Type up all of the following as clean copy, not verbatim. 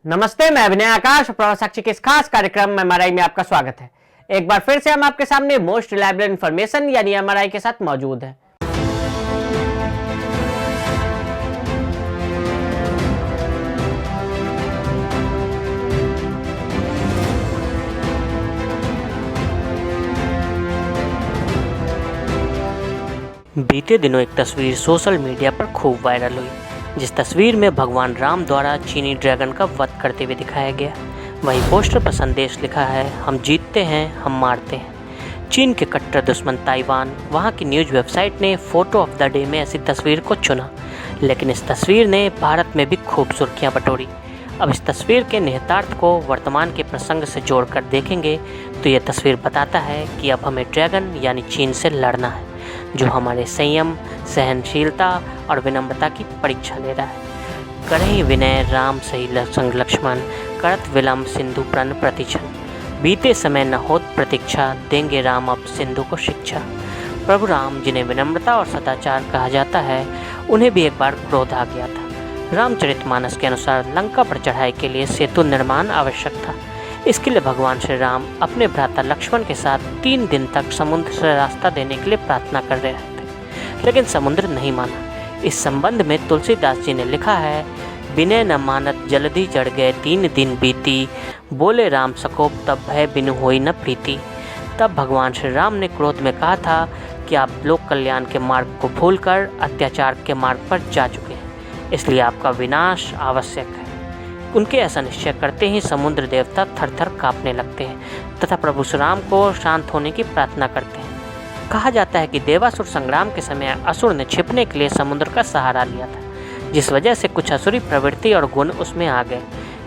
नमस्ते, मैं अभिनय आकाश और साक्षी के इस खास कार्यक्रम में एमआरआई में आपका स्वागत है। एक बार फिर से हम आपके सामने मोस्ट रिलायबल इंफॉर्मेशन यानी एमआरआई के साथ मौजूद हैं। बीते दिनों एक तस्वीर सोशल मीडिया पर खूब वायरल हुई, जिस तस्वीर में भगवान राम द्वारा चीनी ड्रैगन का वध करते हुए दिखाया गया। वहीं पोस्टर पर संदेश लिखा है, हम जीतते हैं, हम मारते हैं। चीन के कट्टर दुश्मन ताइवान, वहां की न्यूज़ वेबसाइट ने फोटो ऑफ द डे में ऐसी तस्वीर को चुना, लेकिन इस तस्वीर ने भारत में भी खूब सुर्खियां बटोरी। अब इस तस्वीर के निहितार्थ को वर्तमान के प्रसंग से जोड़कर देखेंगे तो यह तस्वीर बताता है कि अब हमें ड्रैगन यानी चीन से लड़ना है, जो हमारे संयम, सहनशीलता और विनम्रता की परीक्षा ले रहा है। करहि विनय राम सही संग लक्ष्मण, करत विलम्ब सिंधु प्रण प्रतिक्षण। बीते समय न होत प्रतीक्षा, देंगे राम अब सिंधु को शिक्षा। प्रभु राम, जिन्हें विनम्रता और सदाचार कहा जाता है, उन्हें भी एक बार क्रोध आ गया था। रामचरितमानस के अनुसार लंका पर चढ़ाई के लिए सेतु निर्माण आवश्यक था। इसके लिए भगवान श्री राम अपने भ्राता लक्ष्मण के साथ 3 दिन तक समुद्र से रास्ता देने के लिए प्रार्थना कर रहे थे, लेकिन समुद्र नहीं माना। इस संबंध में तुलसीदास जी ने लिखा है, बिनय न मानत जल्दी चढ़ गए 3 दिन बीती, बोले राम सकोप तब भय बिनु होई न प्रीति। तब भगवान श्री राम ने क्रोध में कहा था कि आप लोक कल्याण के मार्ग को भूलकर अत्याचार के मार्ग पर जा चुके हैं, इसलिए आपका विनाश आवश्यक है। उनके ऐसा निश्चय करते ही समुद्र देवता थर-थर कांपने लगते हैं तथा प्रभु श्री राम को शांत होने की प्रार्थना करते हैं। कहा जाता है कि देवासुर संग्राम के समय असुर ने छिपने के लिए समुद्र का सहारा लिया था, जिस वजह से कुछ असुरी प्रवृत्ति और गुण उसमें आ गए।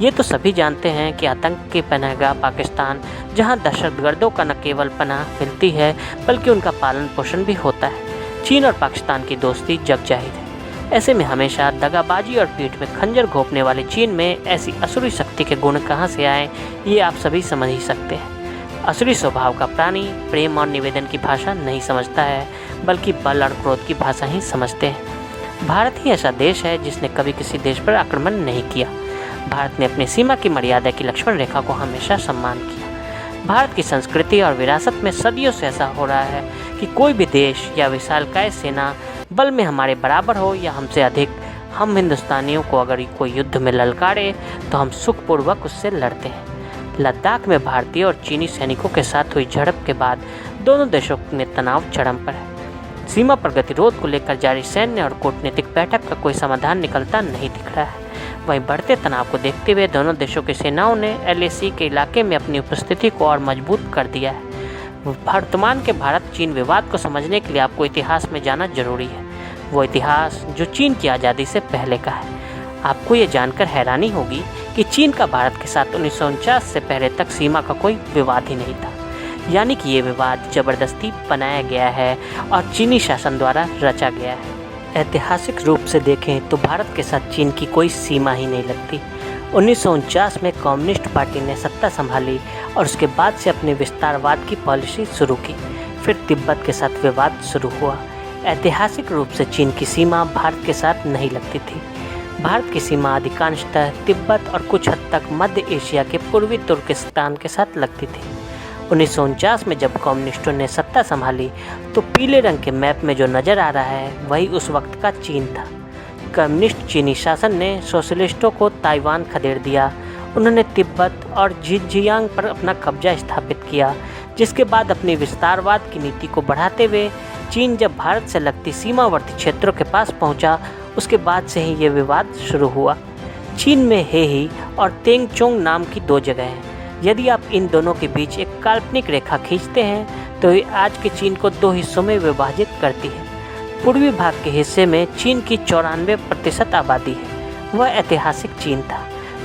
ये तो सभी जानते हैं कि आतंक की पनाहगाह पाकिस्तान, जहाँ दहशतगर्दों का न केवल पनाह मिलती है बल्कि उनका पालन पोषण भी होता है। चीन और पाकिस्तान की दोस्ती जग जाहिर है। ऐसे में हमेशा दगाबाजी और पीठ में खंजर घोंपने वाले चीन में ऐसी असुरी शक्ति के गुण कहाँ से आए, ये आप सभी समझ ही सकते हैं। असुरी स्वभाव का प्राणी प्रेम और निवेदन की भाषा नहीं समझता है, बल्कि बल और क्रोध की भाषा ही समझते हैं। भारत ही ऐसा देश है जिसने कभी किसी देश पर आक्रमण नहीं किया। भारत ने अपनी सीमा की मर्यादा की लक्ष्मण रेखा को हमेशा सम्मान किया। भारत की संस्कृति और विरासत में सदियों से ऐसा हो रहा है कि कोई भी देश या विशालकाय सेना बल में हमारे बराबर हो या हमसे अधिक, हम हिंदुस्तानियों को अगर कोई युद्ध में ललकारे तो हम सुखपूर्वक उससे लड़ते हैं। लद्दाख में भारतीय और चीनी सैनिकों के साथ हुई झड़प के बाद दोनों देशों में तनाव चरम पर है। सीमा पर गतिरोध को लेकर जारी सैन्य और कूटनीतिक बैठक का कोई समाधान निकलता नहीं दिख रहा है। वहीं बढ़ते तनाव को देखते हुए दोनों देशों की सेनाओं ने LAC के इलाके में अपनी उपस्थिति को और मजबूत कर दिया है। वर्तमान के भारत चीन विवाद को समझने के लिए आपको इतिहास में जाना जरूरी है, वो इतिहास जो चीन की आज़ादी से पहले का है। आपको ये जानकर हैरानी होगी कि चीन का भारत के साथ 1949 से पहले तक सीमा का कोई विवाद ही नहीं था, यानी कि ये विवाद ज़बरदस्ती बनाया गया है और चीनी शासन द्वारा रचा गया है। ऐतिहासिक रूप से देखें तो भारत के साथ चीन की कोई सीमा ही नहीं लगती। 1949 में कम्युनिस्ट पार्टी ने सत्ता संभाली और उसके बाद से अपने विस्तारवाद की पॉलिसी शुरू की। फिर तिब्बत के साथ विवाद शुरू हुआ। ऐतिहासिक रूप से चीन की सीमा भारत के साथ नहीं लगती थी। भारत की सीमा अधिकांशतः तिब्बत और कुछ हद तक मध्य एशिया के पूर्वी तुर्किस्तान के साथ लगती थी। 1949 में जब कम्युनिस्टों ने सत्ता संभाली तो पीले रंग के मैप में जो नज़र आ रहा है वही उस वक्त का चीन था। कम्युनिस्ट चीनी शासन ने सोशलिस्टों को ताइवान खदेड़ दिया। उन्होंने तिब्बत और झिंजियांग पर अपना कब्जा स्थापित किया, जिसके बाद अपनी विस्तारवाद की नीति को बढ़ाते हुए चीन जब भारत से लगती सीमावर्ती क्षेत्रों के पास पहुंचा, उसके बाद से ही ये विवाद शुरू हुआ। चीन में हेही और तेंगचोंग नाम की 2 जगह हैं। यदि आप इन दोनों के बीच एक काल्पनिक रेखा खींचते हैं तो ये आज के चीन को 2 हिस्सों में विभाजित करती है। पूर्वी भाग के हिस्से में चीन की 94% आबादी है, वह ऐतिहासिक चीन था,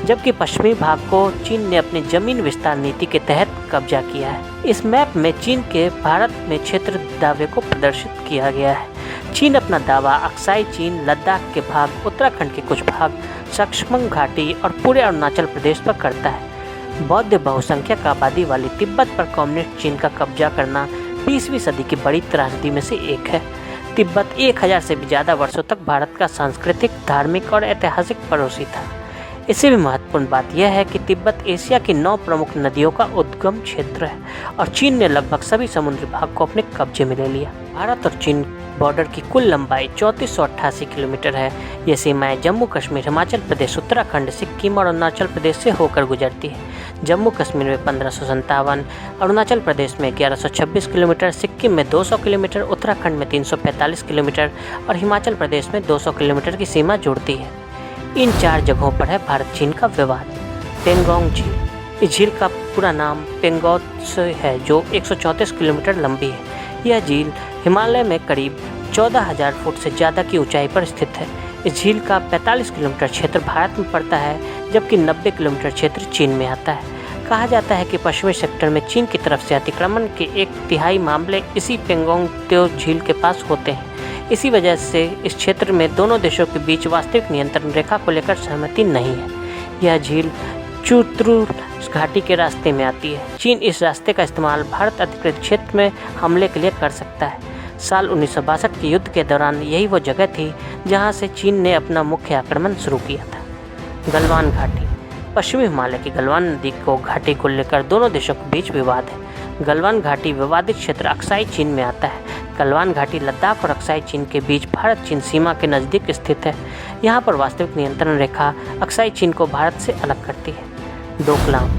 जबकि पश्चिमी भाग को चीन ने अपनी जमीन विस्तार नीति के तहत कब्जा किया है। इस मैप में चीन के भारत में क्षेत्र दावे को प्रदर्शित किया गया है। चीन अपना दावा अक्साई चीन, लद्दाख के भाग, उत्तराखंड के कुछ भाग, सक्समंग घाटी और पूरे अरुणाचल प्रदेश पर करता है। बौद्ध बहुसंख्यक आबादी वाली तिब्बत पर कम्युनिस्ट चीन का कब्जा करना 20वीं सदी की बड़ी त्रासदी में से एक है। तिब्बत 1000 से भी ज़्यादा वर्षों तक भारत का सांस्कृतिक, धार्मिक और ऐतिहासिक पड़ोसी था। इससे भी महत्वपूर्ण बात यह है कि तिब्बत एशिया की 9 प्रमुख नदियों का उद्गम क्षेत्र है और चीन ने लगभग सभी समुद्री भाग को अपने कब्जे में ले लिया। भारत और चीन बॉर्डर की कुल लंबाई 3488 किलोमीटर है। ये सीमाएं जम्मू कश्मीर, हिमाचल प्रदेश, उत्तराखंड, सिक्किम और अरुणाचल प्रदेश से होकर गुजरती है। जम्मू कश्मीर में 1557, अरुणाचल प्रदेश में 1126 किलोमीटर, सिक्किम में 200 किलोमीटर, उत्तराखंड में 345 किलोमीटर और हिमाचल प्रदेश में 200 किलोमीटर की सीमा जुड़ती है। इन 4 जगहों पर है भारत चीन का विवाद। पेंगोंग झील। इस झील का पूरा नाम पेंगोत्स है, जो 134 किलोमीटर लंबी है। यह झील हिमालय में करीब 14,000 फुट से ज़्यादा की ऊंचाई पर स्थित है। इस झील का 45 किलोमीटर क्षेत्र भारत में पड़ता है, जबकि 90 किलोमीटर क्षेत्र चीन में आता है। कहा जाता है कि पश्चिमी सेक्टर में चीन की तरफ से अतिक्रमण के 1/3 मामले इसी पेंगोंग त्सो झील के पास होते हैं। इसी वजह से इस क्षेत्र में दोनों देशों के बीच वास्तविक नियंत्रण रेखा को लेकर सहमति नहीं है। यह झील चुत्रू घाटी के रास्ते में आती है। चीन इस रास्ते का इस्तेमाल भारत अधिकृत क्षेत्र में हमले के लिए कर सकता है। साल 1962 के युद्ध के दौरान यही वो जगह थी जहां से चीन ने अपना मुख्य आक्रमण शुरू किया था। गलवान घाटी। पश्चिमी हिमालय की गलवान नदी को घाटी को लेकर दोनों देशों के बीच विवाद है। गलवान घाटी विवादित क्षेत्र अक्साई चीन में आता है। गलवान घाटी लद्दाख और अक्साई चीन के बीच भारत चीन सीमा के नज़दीक स्थित है। यहाँ पर वास्तविक नियंत्रण रेखा अक्साई चीन को भारत से अलग करती है। डोकलाम।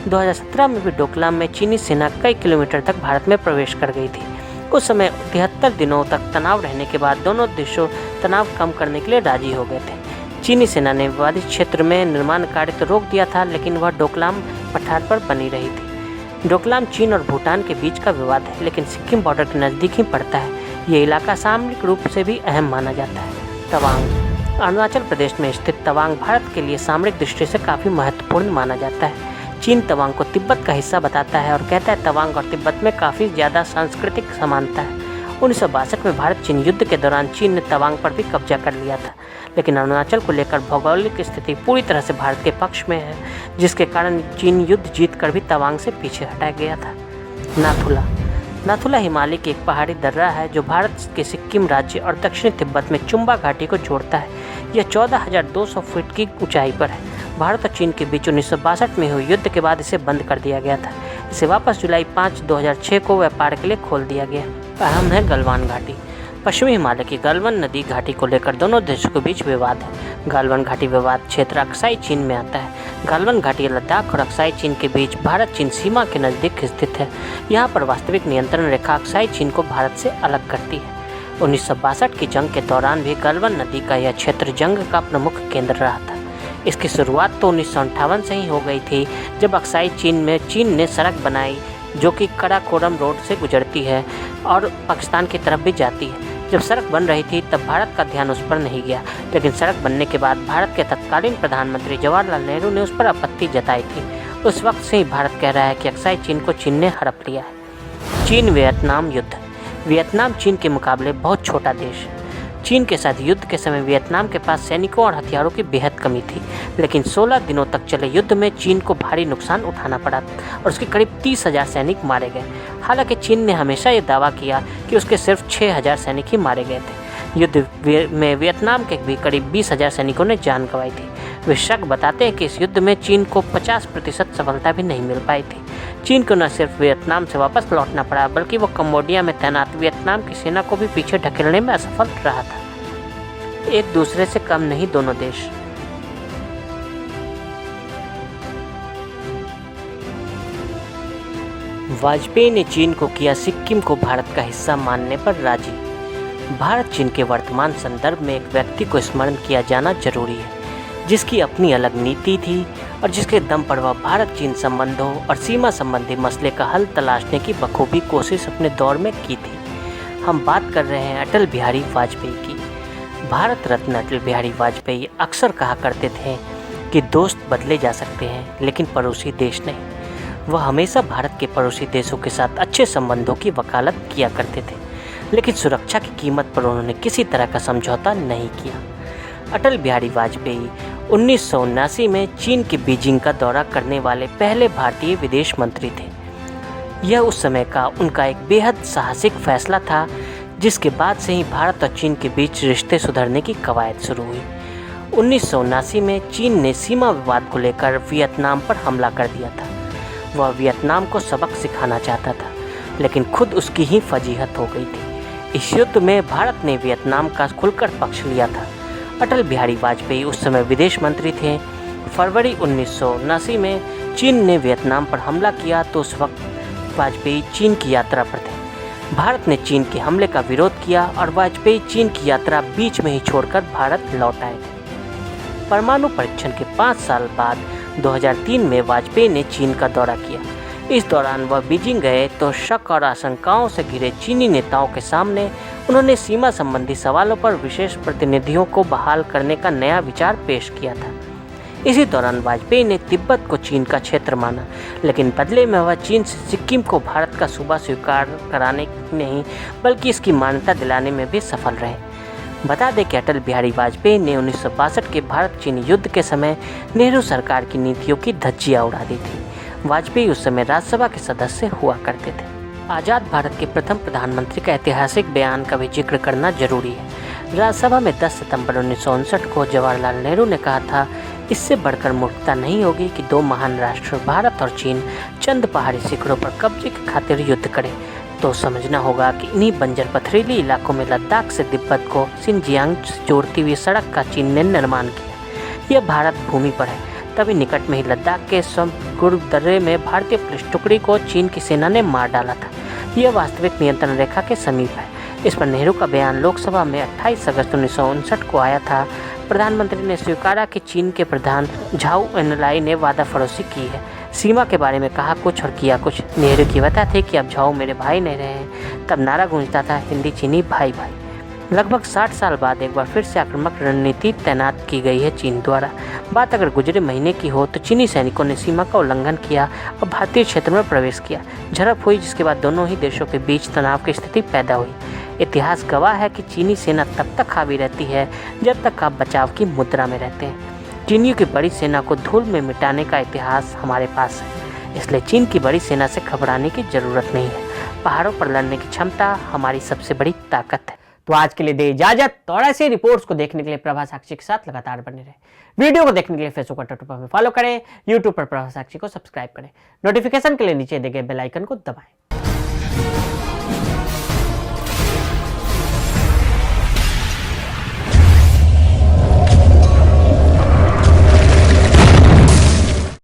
2017 में भी डोकलाम में चीनी सेना कई किलोमीटर तक भारत में प्रवेश कर गई थी। उस समय 73 दिनों तक तनाव रहने के बाद दोनों देशों तनाव कम करने के लिए राजी हो गए थे। चीनी सेना ने विवादित क्षेत्र में निर्माण कार्य तो रोक दिया था, लेकिन वह डोकलाम पठार पर बनी रही थी। डोकलाम चीन और भूटान के बीच का विवाद है, लेकिन सिक्किम बॉर्डर के नज़दीक ही पड़ता है। ये इलाका सामरिक रूप से भी अहम माना जाता है। तवांग। अरुणाचल प्रदेश में स्थित तवांग भारत के लिए सामरिक दृष्टि से काफ़ी महत्वपूर्ण माना जाता है। चीन तवांग को तिब्बत का हिस्सा बताता है और कहता है तवांग और तिब्बत में काफ़ी ज़्यादा सांस्कृतिक समानता है। 1962 में भारत चीन युद्ध के दौरान चीन ने तवांग पर भी कब्जा कर लिया था, लेकिन अरुणाचल को लेकर भौगोलिक स्थिति पूरी तरह से भारत के पक्ष में है, जिसके कारण चीन युद्ध जीतकर भी तवांग से पीछे हटा गया था। नाथुला। नाथुला हिमालय की एक पहाड़ी दर्रा है जो भारत के सिक्किम राज्य और दक्षिणी तिब्बत में चुम्बा घाटी को जोड़ता है। यह 14,200 फीट की ऊंचाई पर है। भारत और चीन के बीच 1962 में हुए युद्ध के बाद इसे बंद कर दिया गया था। इसे वापस जुलाई 5, 2006 को व्यापार के लिए खोल दिया गया। अहम है गलवान घाटी। पश्चिमी हिमालय की गलवान नदी घाटी को लेकर दोनों देशों के बीच विवाद है। गलवान घाटी विवाद क्षेत्र अक्साई चीन में आता है। गलवान घाटी लद्दाख और अक्साई चीन के बीच भारत चीन सीमा के नज़दीक स्थित है। यहाँ पर वास्तविक नियंत्रण रेखा अक्साई चीन को भारत से अलग करती है। 1962 की जंग के दौरान भी गलवान नदी का यह क्षेत्र जंग का प्रमुख केंद्र रहा था। इसकी शुरुआत तो 1958 से ही हो गई थी, जब अक्साई चीन में चीन ने सड़क बनाई जो कि कराकोरम रोड से गुजरती है और पाकिस्तान की तरफ भी जाती है। जब सड़क बन रही थी तब भारत का ध्यान उस पर नहीं गया, लेकिन सड़क बनने के बाद भारत के तत्कालीन प्रधानमंत्री जवाहरलाल नेहरू ने उस पर आपत्ति जताई थी। उस वक्त से ही भारत कह रहा है कि अक्साई चीन को चीन ने हड़प लिया है। चीन वियतनाम युद्ध। वियतनाम चीन के मुकाबले बहुत छोटा देश है। चीन के साथ युद्ध के समय वियतनाम के पास सैनिकों और हथियारों की बेहद कमी थी, लेकिन 16 दिनों तक चले युद्ध में चीन को भारी नुकसान उठाना पड़ा और उसके करीब 30,000 सैनिक मारे गए। हालांकि चीन ने हमेशा ये दावा किया कि उसके सिर्फ 6,000 सैनिक ही मारे गए थे। युद्ध में वियतनाम के भी करीब 20,000 सैनिकों ने जान गंवाई थी। विशेषज्ञ बताते हैं कि इस युद्ध में चीन को 50% सफलता भी नहीं मिल पाई थी। चीन को न सिर्फ वियतनाम से वापस लौटना पड़ा, बल्कि वो कम्बोडिया में तैनात वियतनाम की सेना को भी पीछे ढकेलने में असफल रहा था। एक दूसरे से कम नहीं दोनों देश। वाजपेयी ने चीन को किया सिक्किम को भारत का हिस्सा मानने पर राजी। भारत चीन के वर्तमान संदर्भ में एक व्यक्ति को स्मरण किया जाना जरूरी है, जिसकी अपनी अलग नीति थी और जिसके दम पर वह भारत चीन संबंधों और सीमा संबंधी मसले का हल तलाशने की बखूबी कोशिश अपने दौर में की थी। हम बात कर रहे हैं अटल बिहारी वाजपेयी की। भारत रत्न अटल बिहारी वाजपेयी अक्सर कहा करते थे कि दोस्त बदले जा सकते हैं, लेकिन पड़ोसी देश नहीं। वह हमेशा भारत के पड़ोसी देशों के साथ अच्छे संबंधों की वकालत किया करते थे, लेकिन सुरक्षा की कीमत पर उन्होंने किसी तरह का समझौता नहीं किया। अटल बिहारी वाजपेयी 1979 में चीन के बीजिंग का दौरा करने वाले पहले भारतीय विदेश मंत्री थे। यह उस समय का उनका एक बेहद साहसिक फैसला था, जिसके बाद से ही भारत और चीन के बीच रिश्ते सुधरने की कवायद शुरू हुई। 1979 में चीन ने सीमा विवाद को लेकर वियतनाम पर हमला कर दिया था। वह वियतनाम को सबक सिखाना चाहता था, लेकिन खुद उसकी ही फजीहत हो गई थी। इस युद्ध में भारत ने वियतनाम का खुलकर पक्ष लिया था। अटल बिहारी वाजपेयी उस समय विदेश मंत्री थे। फरवरी 1979 में चीन ने वियतनाम पर हमला किया तो उस वक्त वाजपेयी चीन की यात्रा पर थे। भारत ने चीन के हमले का विरोध किया और वाजपेयी चीन की यात्रा बीच में ही छोड़कर भारत लौट आए थे। परमाणु परीक्षण के 5 साल बाद 2003 में वाजपेयी ने चीन का दौरा किया। इस दौरान वह बीजिंग गए तो शक और आशंकाओं से घिरे चीनी नेताओं के सामने उन्होंने सीमा संबंधी सवालों पर विशेष प्रतिनिधियों को बहाल करने का नया विचार पेश किया था। इसी दौरान वाजपेयी ने तिब्बत को चीन का क्षेत्र माना, लेकिन बदले में वह चीन से सिक्किम को भारत का सूबा स्वीकार कराने नहीं बल्कि इसकी मान्यता दिलाने में भी सफल रहे। बता दें कि अटल बिहारी वाजपेयी ने 1962 के भारत चीन युद्ध के समय नेहरू सरकार की नीतियों की धज्जियां उड़ा दी थी। वाजपेयी उस समय राज्यसभा के सदस्य हुआ करते थे। आज़ाद भारत के प्रथम प्रधानमंत्री का ऐतिहासिक बयान का भी जिक्र करना जरूरी है। राज्यसभा में 10 सितंबर 1959 को जवाहरलाल नेहरू ने कहा था, इससे बढ़कर मूर्खता नहीं होगी कि 2 महान राष्ट्र भारत और चीन चंद पहाड़ी शिखरों पर कब्जे की खातिर युद्ध करें। तो समझना होगा कि इन्हीं बंजर पथरीली इलाकों में लद्दाख से तिब्बत को सिनजियांग से जोड़ती हुई सड़क का चीन ने निर्माण किया। यह भारत भूमि पर है। तभी निकट में ही लद्दाख के गुरुदर्रे में भारतीय पुलिस टुकड़ी को चीन की सेना ने मार डाला था। यह वास्तविक नियंत्रण रेखा के समीप है। इस पर नेहरू का बयान लोकसभा में 28 अगस्त 1959 को आया था। प्रधानमंत्री ने स्वीकारा कि चीन के प्रधान झाओ एनलाई ने वादा फरोशी की है। सीमा के बारे में कहा कुछ और किया कुछ। नेहरू की वजह थी कि अब झाओ मेरे भाई नहीं रहे हैं। तब नारा गूंजता था, हिंदी चीनी भाई भाई। लगभग 60 साल बाद एक बार फिर से आक्रामक रणनीति तैनात की गई है चीन द्वारा। बात अगर गुजरे महीने की हो तो चीनी सैनिकों ने सीमा का उल्लंघन किया और भारतीय क्षेत्र में प्रवेश किया। झड़प हुई, जिसके बाद दोनों ही देशों के बीच तनाव की स्थिति पैदा हुई। इतिहास गवाह है कि चीनी सेना तब तक हावी रहती है जब तक आप बचाव की मुद्रा में रहते हैं। चीनियों की बड़ी सेना को धूल में मिटाने का इतिहास हमारे पास है, इसलिए चीन की बड़ी सेना से घबराने की जरूरत नहीं है। पहाड़ों पर लड़ने की क्षमता हमारी सबसे बड़ी ताकत है। तो आज के लिए दे इजाजत। तो और ऐसी रिपोर्ट्स को देखने के लिए प्रभा साक्षी के साथ लगातार बने रहे। वीडियो को देखने के लिए फेसबुक और ट्विटर पर फॉलो करें, यूट्यूब पर प्रभा साक्षी को सब्सक्राइब करें। नोटिफिकेशन के लिए नीचे दिए गए बेल आइकन को दबाएं।